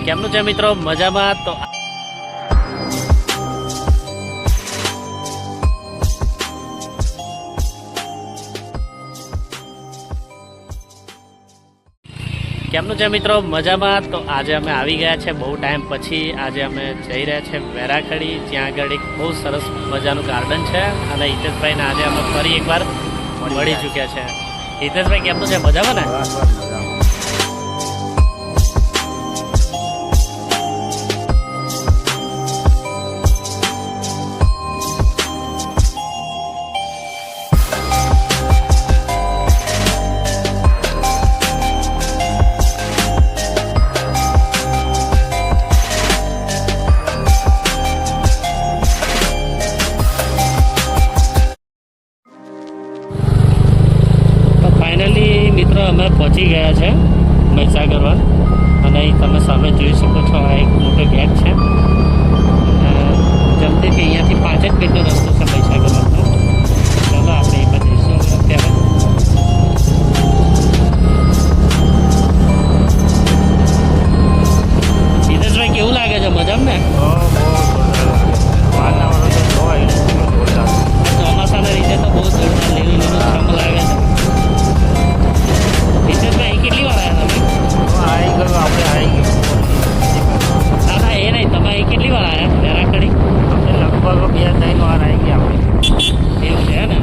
કેમનું છે મિત્રો? મજામાં? તો કેમનું છે મિત્રો? મજામાં? તો આજે અમે આવી ગયા છે બહુ ટાઈમ પછી. આજે અમે જઈ રહ્યા છે વેરાખડી, જ્યાં આગળ એક બહુ સરસ મજાનું ગાર્ડન છે અને હિતેશભાઈને આજે અમે ફરી એકવાર મળી ચૂક્યા છે. હિતેશભાઈ કેમનું છે? મજામાં ને? ફાઇનલી મિત્રો અમે પહોંચી ગયા છે મહીસાગર વન, અને અહીં તમે સામે જોઈ શકો છો આ એક મોટો ગેટ છે. જલ્દી કે અહીંયાથી 5 જ મિનિટનો રસ્તો છે મહીસાગર વનનો. ચાલો આપણે એ પણ જઈશું અત્યારે. હિતેશભાઈ કેવું લાગે છે? મજામાં ને? ચોમાસાના રીતે તો બહુ જોરદાર લીલું લીલું છમ લાગે છે. હિતેશભાઈ કેટલી વાર આવ્યા તમે? ના ના એ નહીં, તમે અહીં કેટલી વાર આવ્યા વેરાખડી? લગભગ 2-3 વાર આવી ગયા આપણે. એવું છે ને?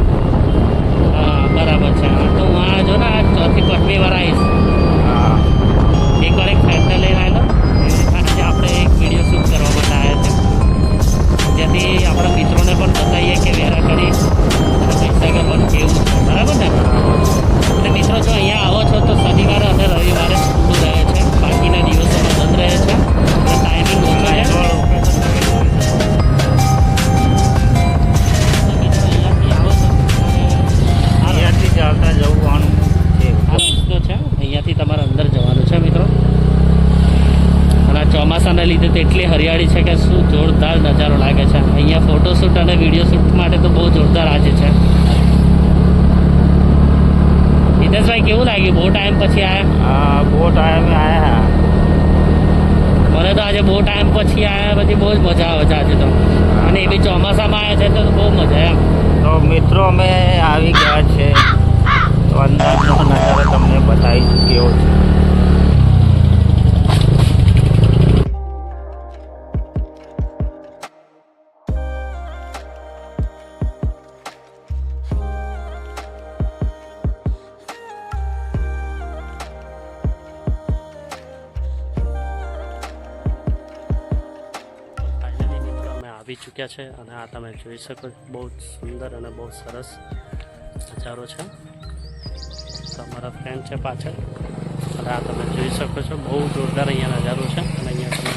હા બરાબર છે. તો હું આ જો ને આ 4થી 5મી વાર આવીશ. હા, એકવાર એક ફ્રેન્ડને લઈને આવેલો. આજે આપણે એક વિડીયો શૂટ કરવા માટે આવ્યા છે, જેથી આપણા મિત્રોને પણ બતાવીએ કે વેરાખડી અને મહીસાગર વન કેવું છે. બરાબર ને? એટલે મિત્રો જો અહીંયા આવો છો તો શનિવારે અને રવિવારે ખુલ્લું રહે છે, બાકીના દિવસોમાં બંધ રહે છે અને ટાઈમિંગ ઓછો છે. તો મિત્રો અહીંયાથી આવો છો અહીંયાથી ચાલતા જવાનું છે. આ રસ્તો છે, અહીંયાથી તમારે અંદર જવાનું છે મિત્રો. અને આ ચોમાસાના લીધે તો એટલી હરિયાળી છે કે શું જોરદાર નજારો લાગે છે. અહીંયા ફોટોશૂટ અને વિડીયો શૂટ માટે તો બહુ જોરદાર આજે છે. હિતેશભાઈ કેવું લાગ્યું? બહુ ટાઈમ પછી આવ્યા? હા, બહુ ટાઈમે આવ્યા. મને તો આજે બહુ ટાઈમ પછી આવ્યા પછી બહુ જ મજા આવે છે આજે તો. અને એ બી ચોમાસામાં આવ્યા છે તો બહુ મજા એમ. તો મિત્રો અમે આવી ગયા છે, તો અંદરનો નજારો તમને બતાવીશું કેવો છે. ફાઇનલી મિત્રો અમે આવી ચૂક્યા છે અને આ તમે જોઈ શકો છો બહુ જ સુંદર અને બહુ સરસ નજારો છે. તમારા ફ્રેન્ડ છે પાછળ, અને આ તમે જોઈ શકો છો બહુ જોરદાર અહીંયા નજારો છે. અને અહીંયા તમે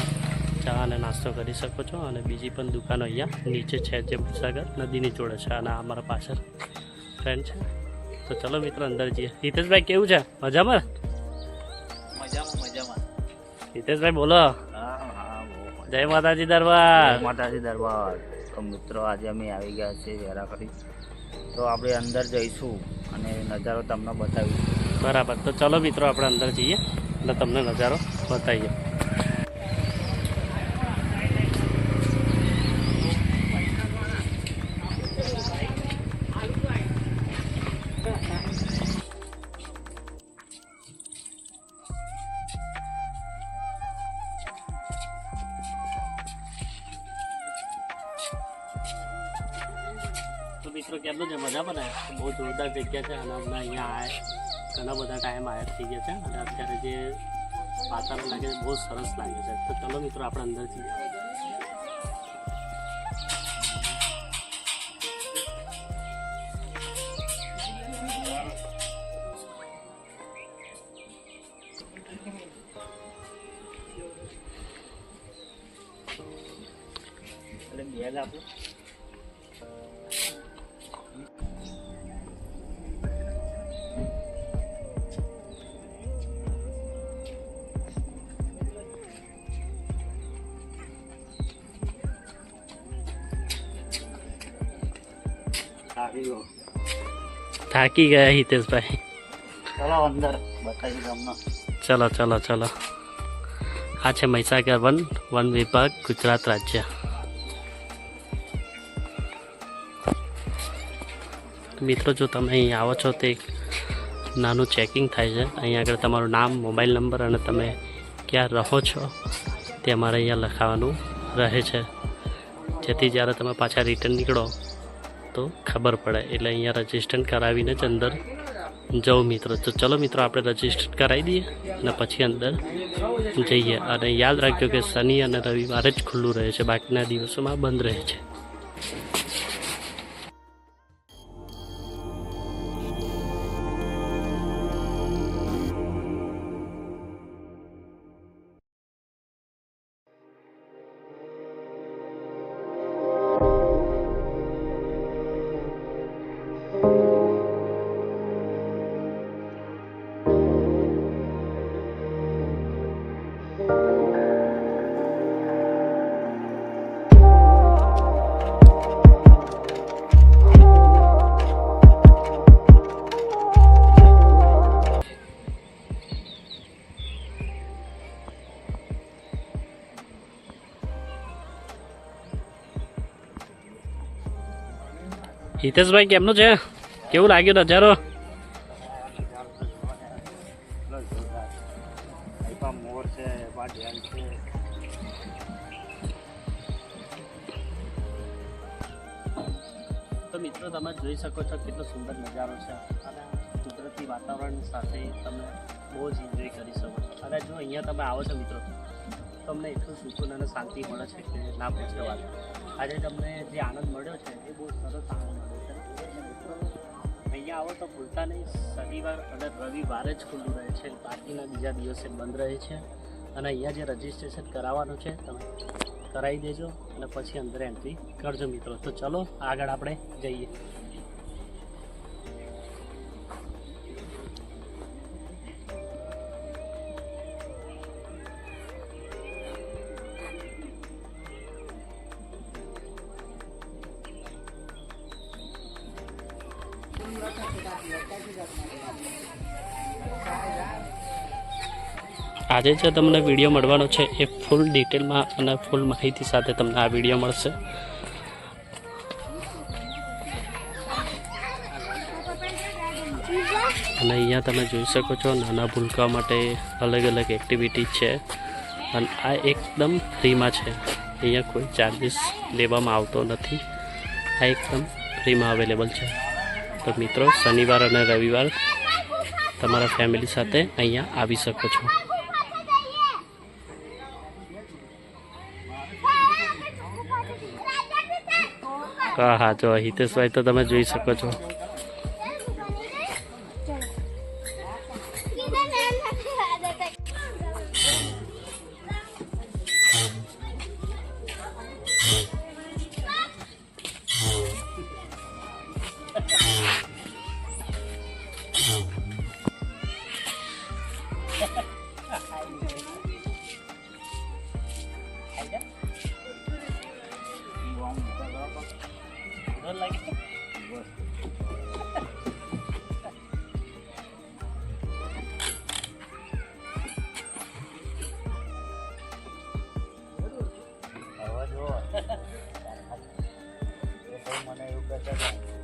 ચા અને નાસ્તો કરી શકો છો, અને બીજી પણ દુકાનો અહીંયા નીચે છે જે મહીસાગર નદીની જોડે છે. અને આ અમારા પાછળ ફ્રેન્ડ છે. તો ચલો મિત્રો અંદર જઈએ. હિતેશભાઈ કેવું છે? મજામાં? મજામાં. હિતેશભાઈ બોલો. હા, બહુ જય માતાજી દરબાર. માતાજી દરબાર. તો મિત્રો આજે અમે આવી ગયા છીએ વેરાખડી, તો આપણે અંદર જઈશું અને નજારો તમને બતાવીશું. બરાબર. તો ચલો મિત્રો આપણે અંદર જઈએ અને તમને નજારો બતાવીએ. તો મિત્રો કેમનું છે? મજામાં ને? બહુ જોરદાર જગ્યા છે અને હમણાં અહીંયા ઘણા બધા ટાઈમ આયા થઈ ગયા છે. અને અત્યારે જે વાતાવરણ લાગે છે બહુ સરસ લાગે છે. તો ચલો મિત્રો આપણે અંદર જઈએ. એટલે બેગ આપો. થાકી ગયા હિતેશભાઈ. ચલો અંદર બતાવી તમને. ચલો ચલો ચલો. આ છે મહીસાગર વન વિભાગ ગુજરાત રાજ્ય. મિત્રો જો તમે અહીં આવો છો તે નાનું ચેકિંગ થાય છે. અહીં આગળ તમારું નામ, મોબાઈલ નંબર અને તમે ક્યાં રહો છો તે અમારે અહીંયા લખાવવાનું રહે છે, જેથી જ્યારે તમે પાછા રિટર્ન નીકળો તો ખબર પડે. એટલે અહીંયા રજિસ્ટર કરાવીને જ અંદર જવું મિત્રો. તો ચલો મિત્રો આપણે રજિસ્ટર કરાવી દઈએ અને પછી અંદર જઈએ. અને યાદ રાખજો કે શનિ અને રવિવારે જ ખુલ્લું રહે છે, બાકીના દિવસોમાં બંધ રહે છે. હિતેશભાઈ કેમનું છે? કેવું લાગ્યું નજારો? મોર છે, ડેમ છે. તો મિત્રો તમે જોઈ શકો છો કેટલો સુંદર નજારો છે અને કુદરતી વાતાવરણ સાથે તમે બહુ જ એન્જોય કરી શકો છો. અને જો અહીંયા તમે આવો છો મિત્રો, તમને એટલું સુકૂન અને શાંતિ મળે છે કે ના પૂછે વાત. આજે તમને જે આનંદ મળ્યો છે એ બહુ સરસ આનંદ મળ્યો છે. અહીંયા આવો તો ભૂલતા નહીં, શનિવાર અને રવિવારે જ ખુલ્લું રહે છે, બાકીના બીજા દિવસે બંધ રહે છે. અને અહીંયા જે રજિસ્ટ્રેશન કરાવવાનું છે તમે કરાવી દેજો અને પછી અંદર એન્ટ્રી કરજો મિત્રો. તો ચલો આગળ આપણે જઈએ. આજે જે તમને વિડીયો મળવાનો છે એ ફૂલ ડિટેલમાં અને ફૂલ માહિતી સાથે તમને આ વિડીયો મળશે. અને અહીંયા તમે જોઈ શકો છો નાના ભૂલકાઓ માટે અલગ અલગ એક્ટિવિટી છે અને આ એકદમ ફ્રીમાં છે. અહીંયા કોઈ ચાર્જિસ લેવામાં આવતો નથી, આ એકદમ ફ્રીમાં અવેલેબલ છે. તો મિત્રો શનિવાર અને રવિવાર તમારા ફેમિલી સાથે અહીંયા આવી શકો છો. હા હા, જો હિતેશભાઈ તો તમે જોઈ શકો છો.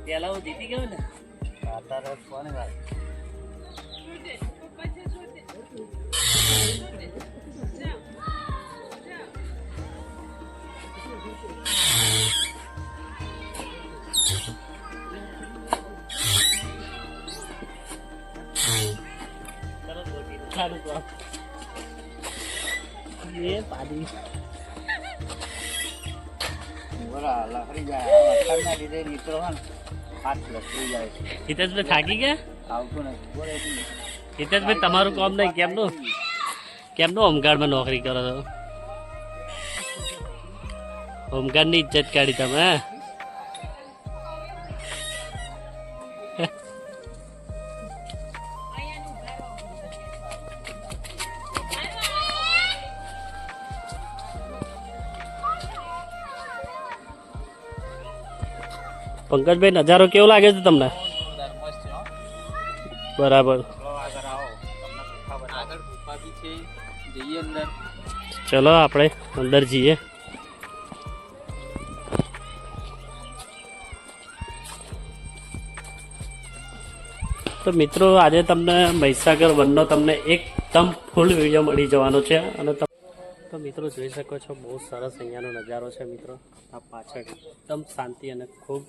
પેલા હું જીતી ગયો ને, અત્યારે કોને વાત. એ પાડી બોલા લખડી જાય લખડના લીધે મિત્રો હાથ લખડી જાય છે. હિતેશભાઈ થાકી ગયા? આવતું નથી. બોલે હિતેશભાઈ તમારું કામ નહીં, કેમનું હોમગાર્ડમાં નોકરી કરો છો? હોમગાર્ડની ઇજ્જત કાઢી તમે. પંકજભાઈ નજારો કેવો લાગે છે તમને? બરાબર. ચલો આપણે અંદર જઈએ. તો મિત્રો આજે તમને મહીસાગર વનનો તમને એકદમ ફૂલ વિડીયો મળી જવાનો છે. અને તો મિત્રો જોઈ શકો છો બહુ સરસ અહીંયાનો નજારો છે મિત્રો. આ પાછળ એકદમ શાંતિ અને ખૂબ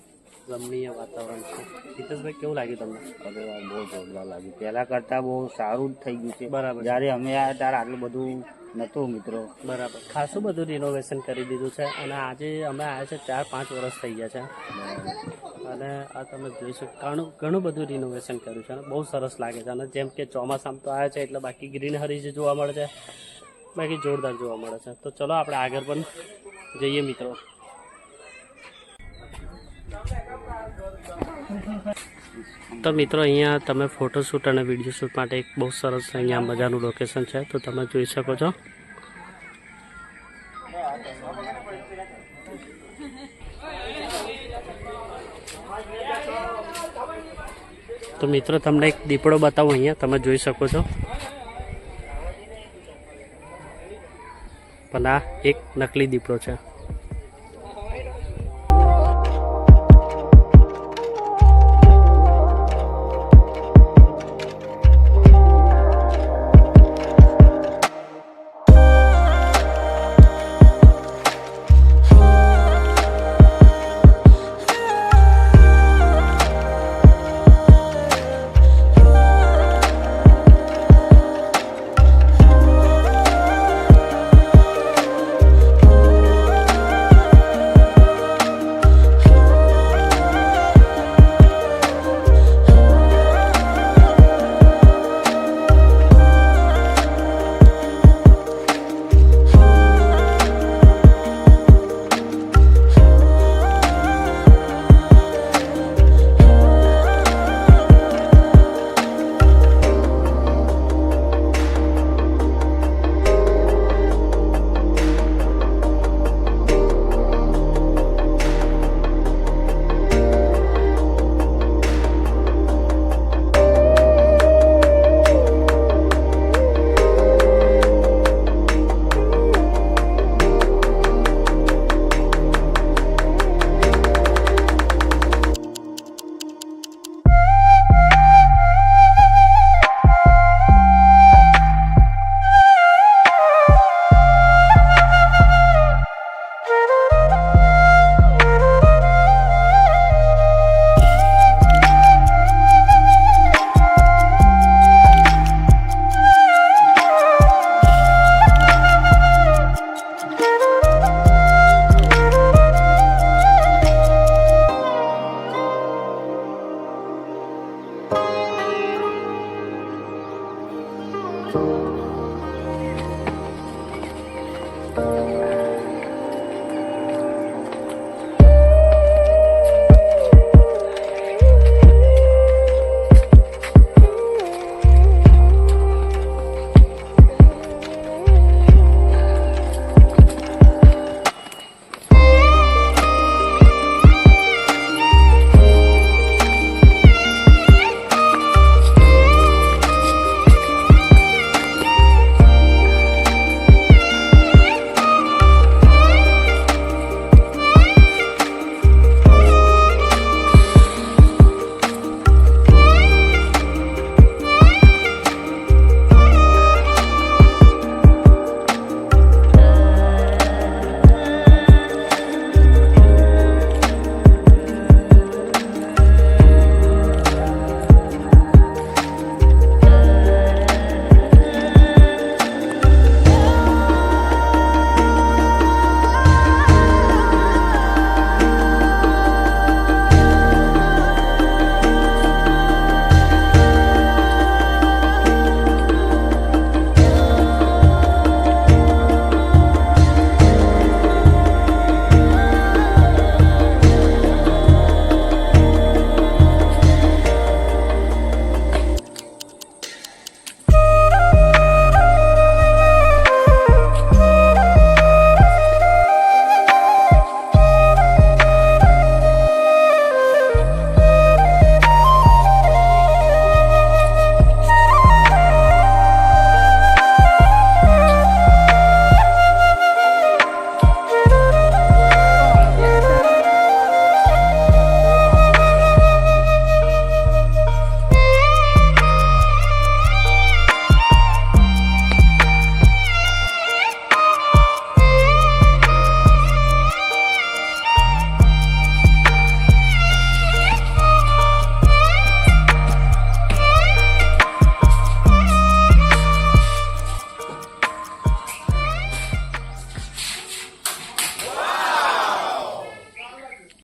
રમણીય વાતાવરણ છે. હિતેશભાઈ કેવું લાગ્યું તમને? અરે યાર બહુ જોરદાર લાગ્યું. પહેલાં કરતાં બહુ સારું જ થઈ ગયું છે. બરાબર. જ્યારે અમે આવ્યા ત્યારે આટલું બધું નહોતું મિત્રો. બરાબર. ખાસું બધું રિનોવેશન કરી દીધું છે અને આજે અમે આવ્યા છે 4-5 વર્ષ થઈ ગયા છે. અને આ તમે જોઈ શકો ઘણું બધું રિનોવેશન કર્યું છે અને બહુ સરસ લાગે છે. અને જેમ કે ચોમાસામાં તો આવ્યા છે એટલે બાકી ગ્રીનહરી જે જોવા મળે છે બાકી જોરદાર જોવા મળે છે. તો ચલો આપણે આગળ પણ જઈએ મિત્રો. તો મિત્રો અહીંયા તમે ફોટોશૂટ અને વિડીયો શૂટ માટે એક બહુ સરસ અહીંયા મજાનું લોકેશન છે. તો તમે જોઈ શકો છો. તો મિત્રો તમને એક દીપડો બતાવું અહીંયા તમે જોઈ શકો છો. પણ આ એક નકલી દીપડો છે.